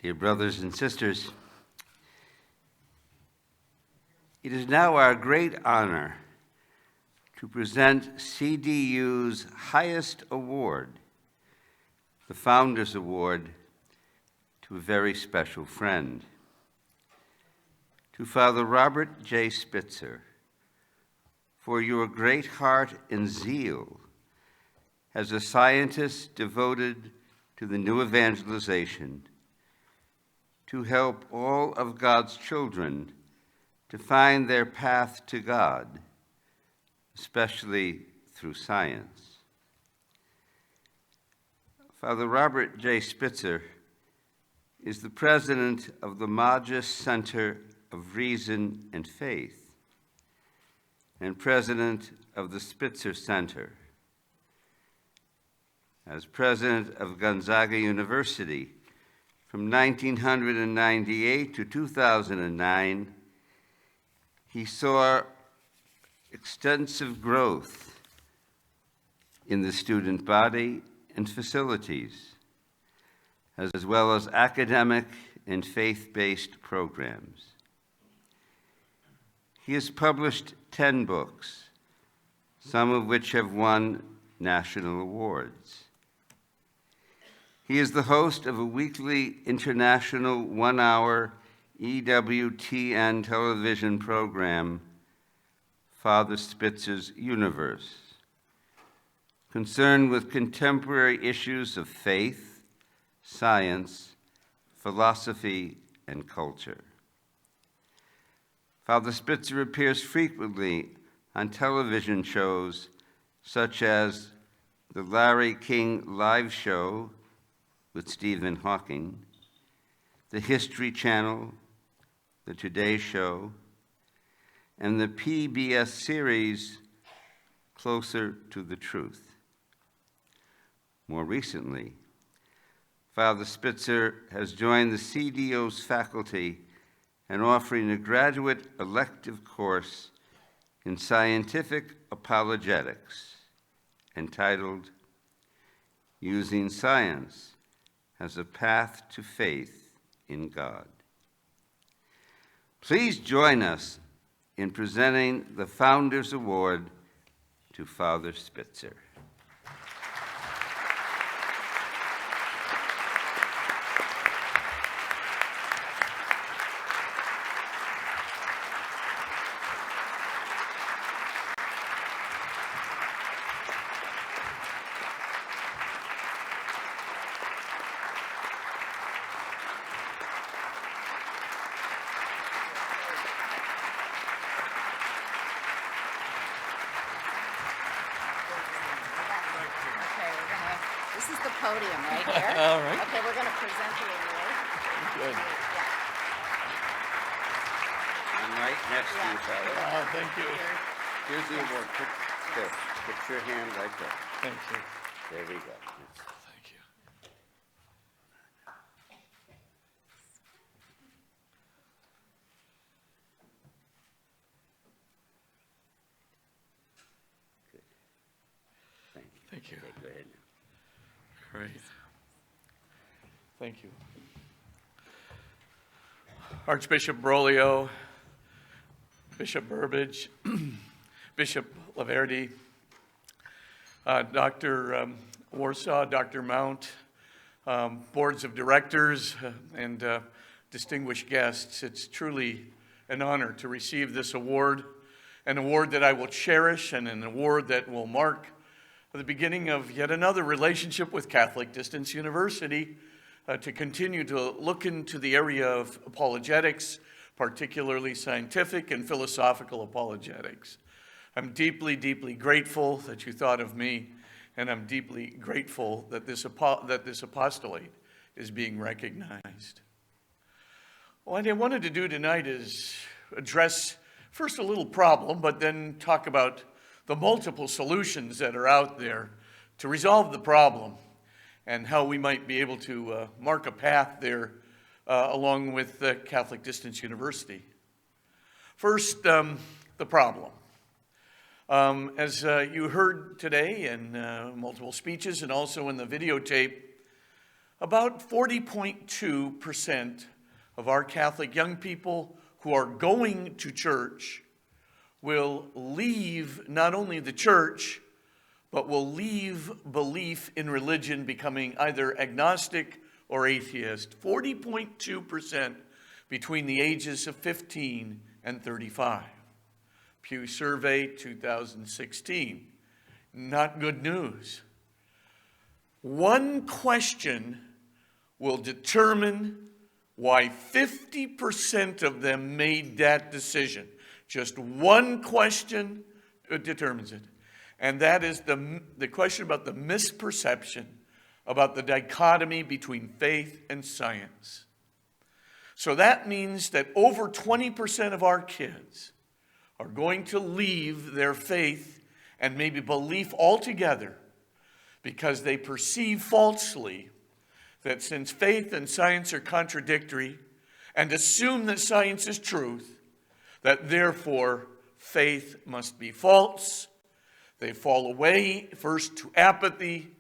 Dear brothers and sisters, it is now our great honor to present CDU's highest award, the Founders Award, to a very special friend, to Father Robert J. Spitzer, for your great heart and zeal as a scientist devoted to the new evangelization, to help all of God's children to find their path to God, especially through science. Father Robert J. Spitzer is the president of the Magis Center of Reason and Faith and president of the Spitzer Center. As president of Gonzaga University from 1998 to 2009, he saw extensive growth in the student body and facilities, as well as academic and faith-based programs. He has published 10 books, some of which have won national awards. He is the host of a weekly international one-hour EWTN television program, Father Spitzer's Universe, concerned with contemporary issues of faith, science, philosophy, and culture. Father Spitzer appears frequently on television shows such as the Larry King Live Show with Stephen Hawking, the History Channel, the Today Show, and the PBS series Closer to the Truth. More recently, Father Spitzer has joined the CDU's faculty and offering a graduate elective course in scientific apologetics entitled Using Science as a Path to Faith in God. Please join us in presenting the Founders Award to Father Spitzer. This is the podium right here. All right. Okay, we're going to present the award. Good. Yeah. I'm right next to you, Father. Oh, thank you. Here's the award. Put your hand right there. Thank you. There we go. Thank you. Thank you. Okay, go ahead now. Great. Thank you. Archbishop Broglio, Bishop Burbidge, Bishop Laverty, Dr. Warsaw, Dr. Mount, boards of directors, and distinguished guests. It's truly an honor to receive this award, an award that I will cherish and an award that will mark the beginning of yet another relationship with Catholic Distance University to continue to look into the area of apologetics, particularly scientific and philosophical apologetics. I'm deeply, deeply grateful that you thought of me, and I'm deeply grateful that this apostolate is being recognized. What I wanted to do tonight is address first a little problem, but then talk about the multiple solutions that are out there to resolve the problem and how we might be able to mark a path there along with Catholic Distance University. First, the problem. As you heard today in multiple speeches and also in the videotape, About 40.2% of our Catholic young people who are going to church will leave not only the church, but will leave belief in religion, becoming either agnostic or atheist. 40.2% between the ages of 15 and 35. Pew Survey 2016. Not good news. One question will determine why 50% of them made that decision. Just one question determines it. And that is the question about the misperception about the dichotomy between faith and science. So that means that over 20% of our kids are going to leave their faith and maybe belief altogether because they perceive falsely that since faith and science are contradictory and assume that science is truth, that therefore faith must be false. They fall away first to apathy,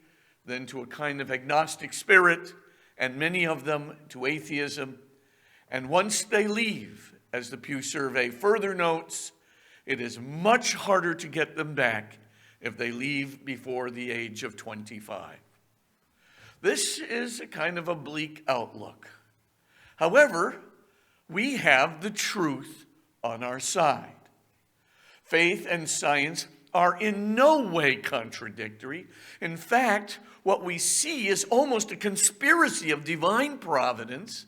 then to a kind of agnostic spirit, and many of them to atheism. And once they leave, as the Pew Survey further notes, it is much harder to get them back if they leave before the age of 25. This is a kind of a bleak outlook. However, we have the truth on our side. Faith and science are in no way contradictory. In fact, what we see is almost a conspiracy of divine providence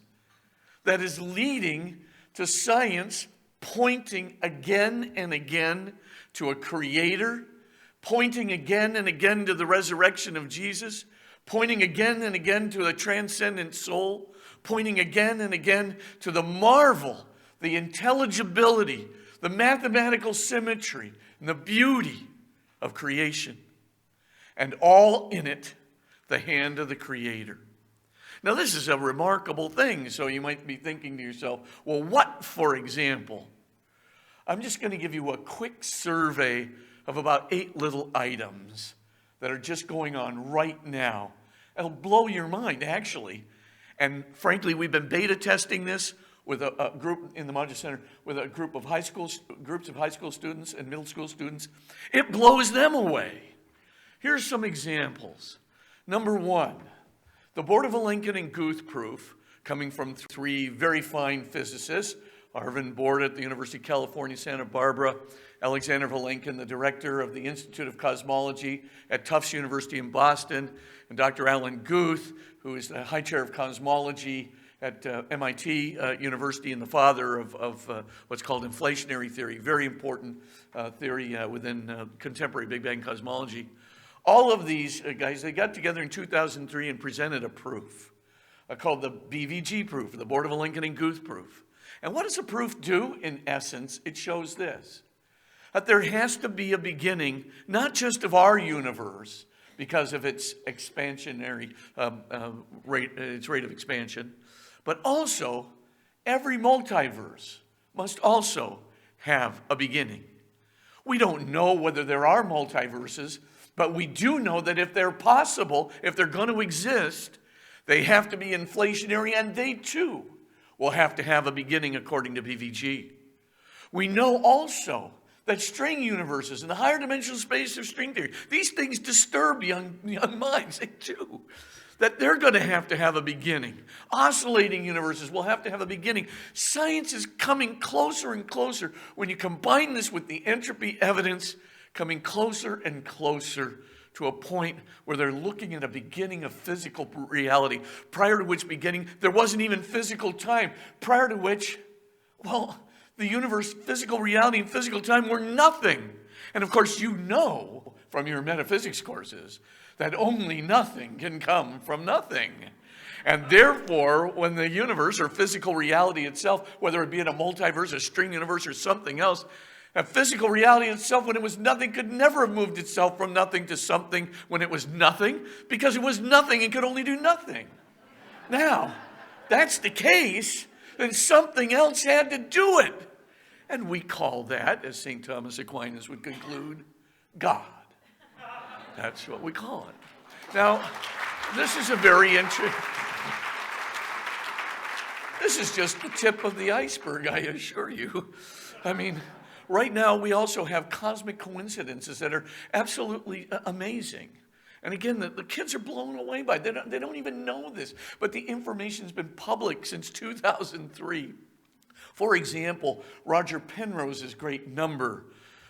that is leading to science pointing again and again to a creator, pointing again and again to the resurrection of Jesus, pointing again and again to a transcendent soul, pointing again and again to the marvel, the intelligibility, the mathematical symmetry, and the beauty of creation. And all in it, the hand of the Creator. Now, this is a remarkable thing, so you might be thinking to yourself, well, what, for example? I'm just going to give you a quick survey of about 8 little items that are just going on right now. It'll blow your mind, actually. And frankly, we've been beta testing this with a group in the Modular Center, with a group of groups of high school students and middle school students. It blows them away. Here's some examples. Number 1, the Board of Lincoln and Guth proof, coming from 3 very fine physicists, Arvind Borde at the University of California, Santa Barbara, Alexander Vilenkin, the director of the Institute of Cosmology at Tufts University in Boston, and Dr. Alan Guth, who is the high chair of cosmology at MIT University and the father of what's called inflationary theory, very important theory within contemporary Big Bang cosmology. All of these guys, they got together in 2003 and presented a proof called the BVG proof, the Board of Lincoln and Guth proof. And what does a proof do? In essence, it shows this, that there has to be a beginning, not just of our universe, because of its expansionary rate of expansion, but also every multiverse must also have a beginning. We don't know whether there are multiverses, but we do know that if they're possible, if they're going to exist, they have to be inflationary, and they too will have to have a beginning according to BVG. We know also that string universes in the higher dimensional space of string theory, these things disturb young minds, they do. That they're going to have a beginning. Oscillating universes will have to have a beginning. Science is coming closer and closer. When you combine this with the entropy evidence, coming closer and closer to a point where they're looking at a beginning of physical reality, prior to which beginning there wasn't even physical time, prior to which, well, the universe, physical reality and physical time were nothing. And of course, you know from your metaphysics courses that only nothing can come from nothing. And therefore, when the universe or physical reality itself, whether it be in a multiverse, a string universe, or something else, a physical reality itself, when it was nothing, could never have moved itself from nothing to something when it was nothing, because it was nothing and could only do nothing. Now, that's the case, then something else had to do it. And we call that, as St. Thomas Aquinas would conclude, God. That's what we call it. Now, this is a very interesting... This is just the tip of the iceberg, I assure you. I mean, right now we also have cosmic coincidences that are absolutely amazing. And again, the kids are blown away by it. They don't even know this, but the information's been public since 2003. For example, Roger Penrose's great number,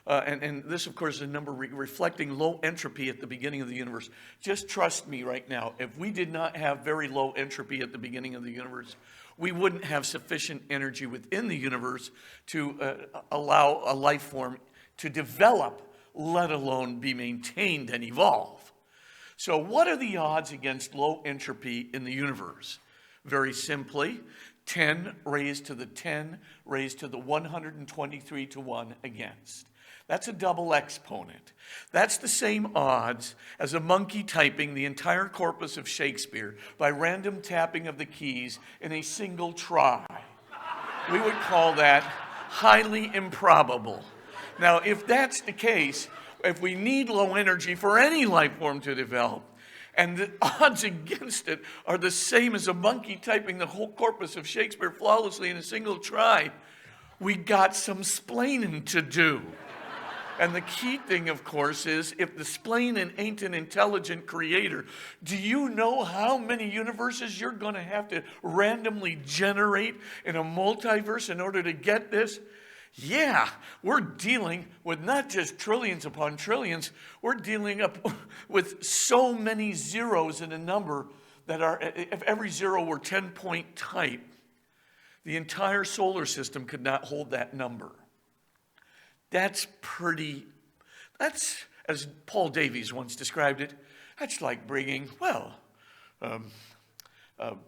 and this, of course, is a number reflecting low entropy at the beginning of the universe. Just trust me right now, if we did not have very low entropy at the beginning of the universe, we wouldn't have sufficient energy within the universe to allow a life form to develop, let alone be maintained and evolve. So what are the odds against low entropy in the universe? Very simply, 10 raised to the 10 raised to the 123 to 1 against. That's a double exponent. That's the same odds as a monkey typing the entire corpus of Shakespeare by random tapping of the keys in a single try. We would call that highly improbable. Now, if that's the case, if we need low energy for any life form to develop, and the odds against it are the same as a monkey typing the whole corpus of Shakespeare flawlessly in a single try, we got some splaining to do. And the key thing, of course, is if the splaining ain't an intelligent creator, do you know how many universes you're going to have to randomly generate in a multiverse in order to get this? Yeah, we're dealing with not just trillions upon trillions, we're dealing up with so many zeros in a number that are, if every zero were 10-point type, the entire solar system could not hold that number. That's, as Paul Davies once described it, that's like bringing,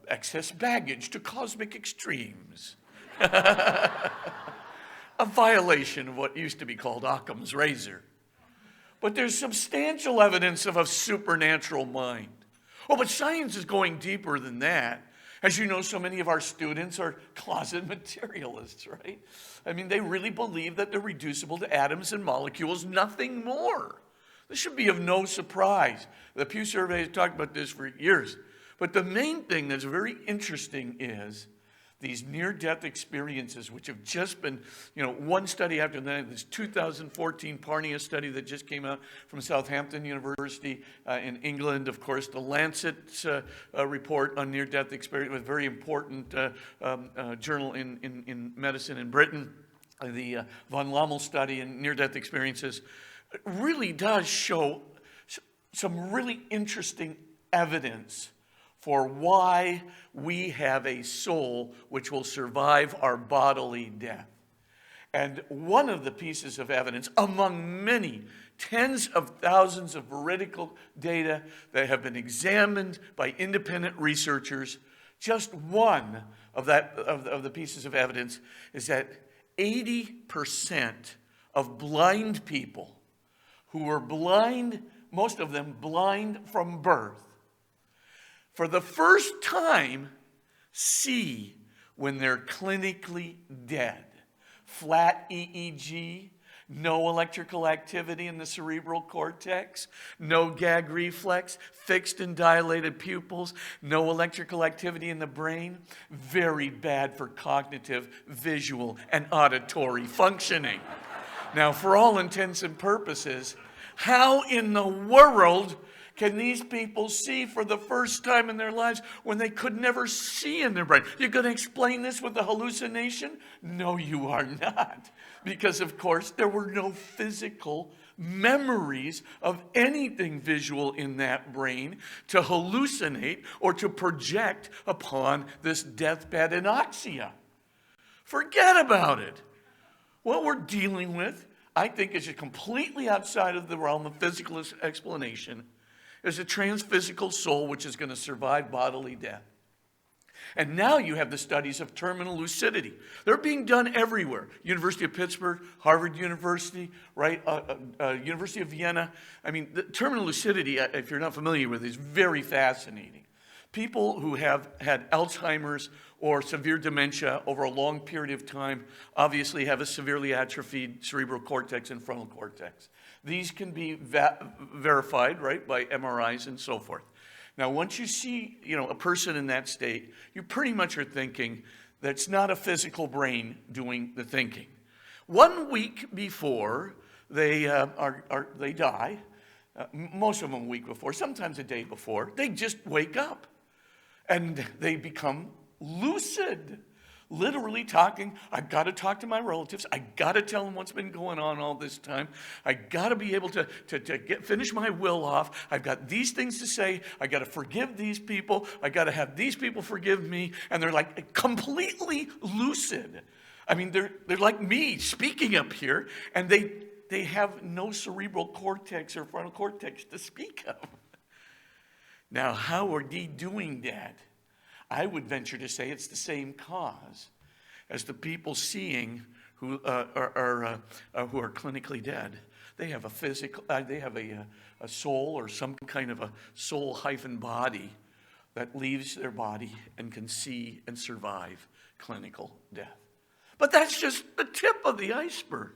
excess baggage to cosmic extremes. A violation of what used to be called Occam's razor. But there's substantial evidence of a supernatural mind. Oh, but science is going deeper than that. As you know, so many of our students are closet materialists, right? I mean, they really believe that they're reducible to atoms and molecules, nothing more. This should be of no surprise. The Pew Survey has talked about this for years. But the main thing that's very interesting is these near-death experiences, which have just been, one study after that, this 2014 Parnia study that just came out from Southampton University in England, of course, the Lancet report on near-death experience, a very important journal in medicine in Britain, the von Lommel study in near-death experiences, really does show some really interesting evidence for why we have a soul which will survive our bodily death. And one of the pieces of evidence, among many tens of thousands of veridical data that have been examined by independent researchers, just one of the pieces of evidence is that 80% of blind people who were blind, most of them blind from birth, for the first time, see when they're clinically dead. Flat EEG, no electrical activity in the cerebral cortex, no gag reflex, fixed and dilated pupils, no electrical activity in the brain. Very bad for cognitive, visual, and auditory functioning. Now, for all intents and purposes, how in the world can these people see for the first time in their lives when they could never see in their brain? You're going to explain this with a hallucination? No, you are not. Because, of course, there were no physical memories of anything visual in that brain to hallucinate or to project upon this deathbed anoxia. Forget about it. What we're dealing with, I think, is completely outside of the realm of physical explanation. There's a transphysical soul which is going to survive bodily death. And now you have the studies of terminal lucidity. They're being done everywhere. University of Pittsburgh, Harvard University, right? University of Vienna. I mean, the terminal lucidity, if you're not familiar with it, is very fascinating. People who have had Alzheimer's or severe dementia over a long period of time obviously have a severely atrophied cerebral cortex and frontal cortex. These can be verified, right, by MRIs and so forth. Now, once you see, a person in that state, you pretty much are thinking That's not a physical brain doing the thinking. 1 week before they die, most of them a week before, sometimes a day before, they just wake up and they become lucid. Literally talking, I've got to talk to my relatives. I got to tell them what's been going on all this time. I got to be able to finish my will off. I've got these things to say. I got to forgive these people. I got to have these people forgive me. And they're like completely lucid. I mean, they're like me speaking up here, and they have no cerebral cortex or frontal cortex to speak of. Now, how are they doing that? I would venture to say it's the same cause as the people seeing who are clinically dead. They have a physical, they have a soul or some kind of a soul-body that leaves their body and can see and survive clinical death. But that's just the tip of the iceberg.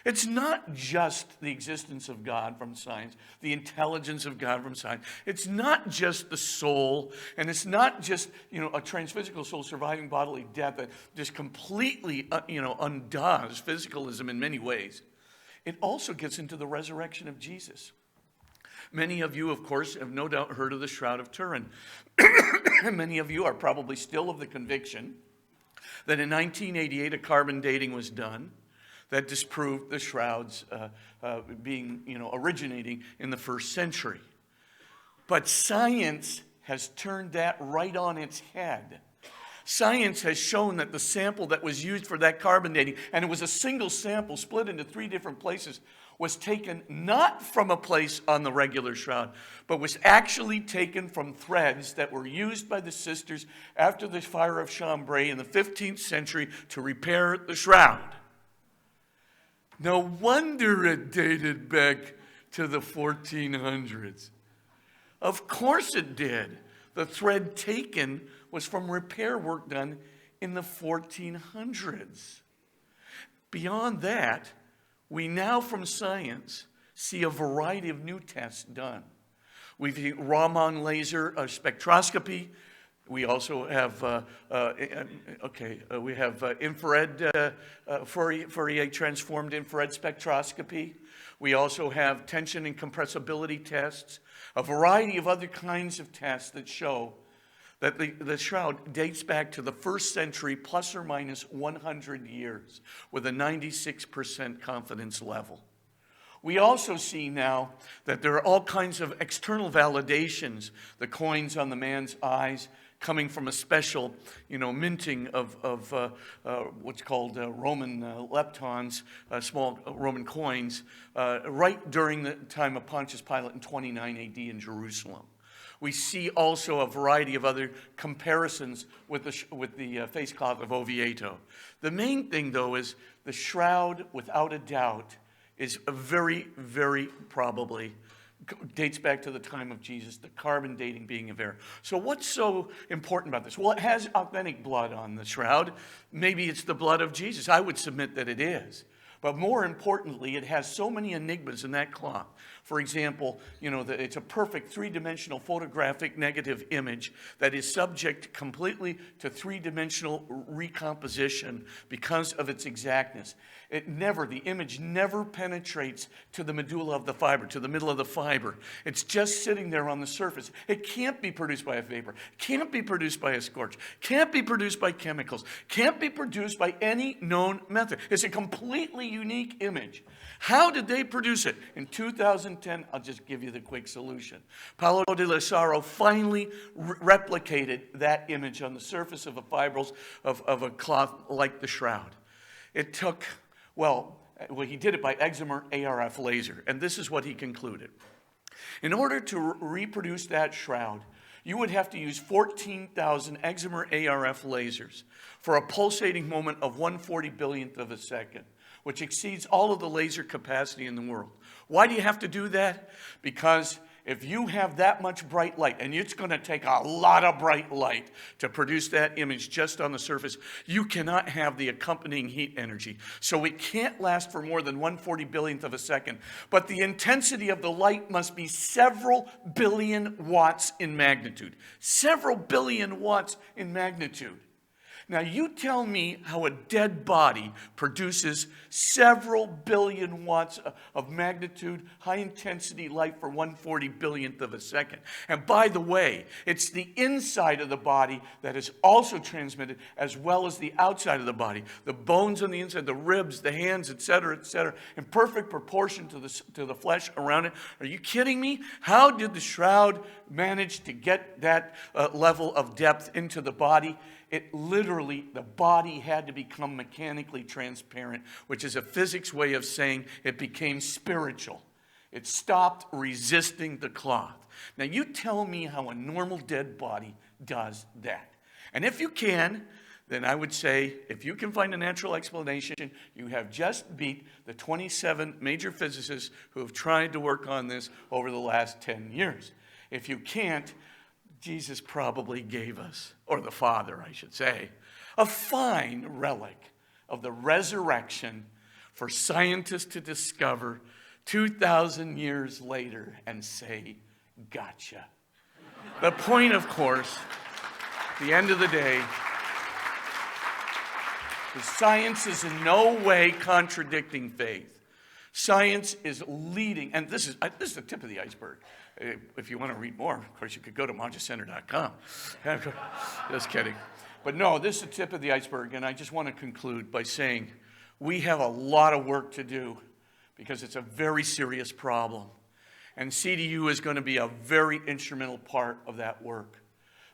It's not just the existence of God from science, the intelligence of God from science. It's not just the soul, and it's not just, a transphysical soul surviving bodily death that just completely, undoes physicalism in many ways. It also gets into the resurrection of Jesus. Many of you, of course, have no doubt heard of the Shroud of Turin. Many of you are probably still of the conviction that in 1988 a carbon dating was done that disproved the shrouds originating in the first century. But science has turned that right on its head. Science has shown that the sample that was used for that carbon dating, and it was a single sample split into 3 different places, was taken not from a place on the regular shroud, but was actually taken from threads that were used by the sisters after the fire of Chambray in the 15th century to repair the shroud. No wonder it dated back to the 1400s. Of course it did. The thread taken was from repair work done in the 1400s. Beyond that, we now from science see a variety of new tests done. We've used Raman laser spectroscopy. We also have infrared Fourier transformed infrared spectroscopy. We also have tension and compressibility tests, a variety of other kinds of tests that show that the shroud dates back to the 1st century plus or minus 100 years with a 96% confidence level. We also see now that there are all kinds of external validations, the coins on the man's eyes coming from a special, minting of what's called Roman leptons, small Roman coins, right during the time of Pontius Pilate in 29 AD in Jerusalem. We see also a variety of other comparisons with the face cloth of Oviedo. The main thing, though, is the shroud, without a doubt, is very, very probably dates back to the time of Jesus, the carbon dating being of error. So what's so important about this? Well, it has authentic blood on the shroud. Maybe it's the blood of Jesus. I would submit that it is. But more importantly, it has so many enigmas in that cloth. For example, it's a perfect 3-dimensional photographic negative image that is subject completely to 3-dimensional recomposition because of its exactness. The image never penetrates to the medulla of the fiber, to the middle of the fiber. It's just sitting there on the surface. It can't be produced by a vapor, can't be produced by a scorch, can't be produced by chemicals, can't be produced by any known method. It's a completely unique image. How did they produce it? In 2010, I'll just give you the quick solution. Paolo de Lissaro finally replicated that image on the surface of a fibrils of a cloth like the shroud. It took, he did it by excimer ARF laser, and this is what he concluded. In order to reproduce that shroud, you would have to use 14,000 excimer ARF lasers for a pulsating moment of 1/40 of a second, which exceeds all of the laser capacity in the world. Why do you have to do that? Because if you have that much bright light, and it's going to take a lot of bright light to produce that image just on the surface, you cannot have the accompanying heat energy. So it can't last for more than 1/40 of a second. But the intensity of the light must be several billion watts in magnitude. Several billion watts in magnitude. Now you tell me how a dead body produces several billion watts of magnitude, high intensity light for 1/40 billionth of a second. And by the way, it's the inside of the body that is also transmitted as well as the outside of the body. The bones on the inside, the ribs, the hands, etc., in perfect proportion to the flesh around it. Are you kidding me? How did the shroud manage to get that level of depth into the body? It literally, the body had to become mechanically transparent, which is a physics way of saying it became spiritual. It stopped resisting the cloth. Now you tell me how a normal dead body does that. And if you can, then I would say, if you can find a natural explanation, you have just beat the 27 major physicists who have tried to work on this over the last 10 years. If you can't, Jesus probably gave us, or the Father, I should say, a fine relic of the resurrection for scientists to discover 2,000 years later and say, gotcha. The point, of course, at the end of the day, the science is in no way contradicting faith. Science is leading, and this is the tip of the iceberg. If you want to read more, of course, you could go to MonjaCenter.com. Just kidding. But no, this is the tip of the iceberg, and I just want to conclude by saying we have a lot of work to do because it's a very serious problem. And CDU is going to be a very instrumental part of that work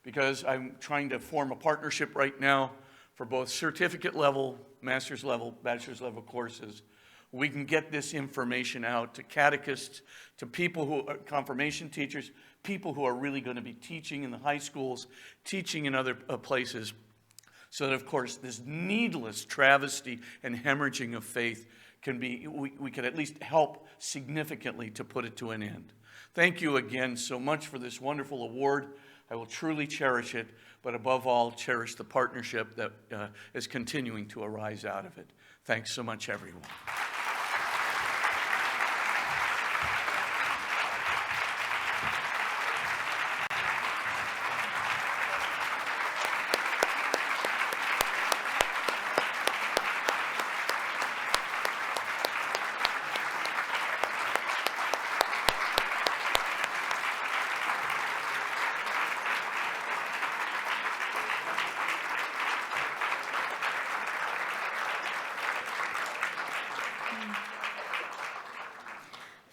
because I'm trying to form a partnership right now for both certificate level, master's level, bachelor's level courses. We can get this information out to catechists, to people who are confirmation teachers, people who are really going to be teaching in the high schools, teaching in other places, so that, of course, this needless travesty and hemorrhaging of faith can be, we can at least help significantly to put it to an end. Thank you again so much for this wonderful award. I will truly cherish it, but above all, cherish the partnership that is continuing to arise out of it. Thanks so much, everyone.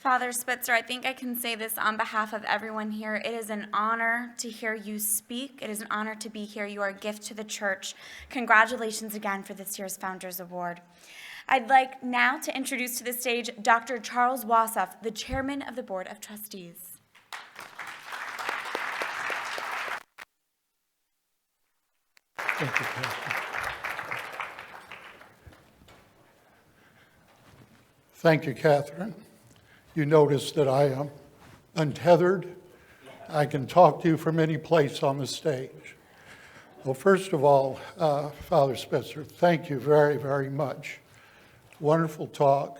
Father Spitzer, I think I can say this on behalf of everyone here. It is an honor to hear you speak. It is an honor to be here. You are a gift to the church. Congratulations again for this year's Founders Award. I'd like now to introduce to the stage Dr. Charles Wassoff, the chairman of the Board of Trustees. Thank you, Pastor. Thank you, Catherine. You notice that I am untethered. I can talk to you from any place on the stage. Well, first of all, Father Spitzer, thank you very, very much. Wonderful talk.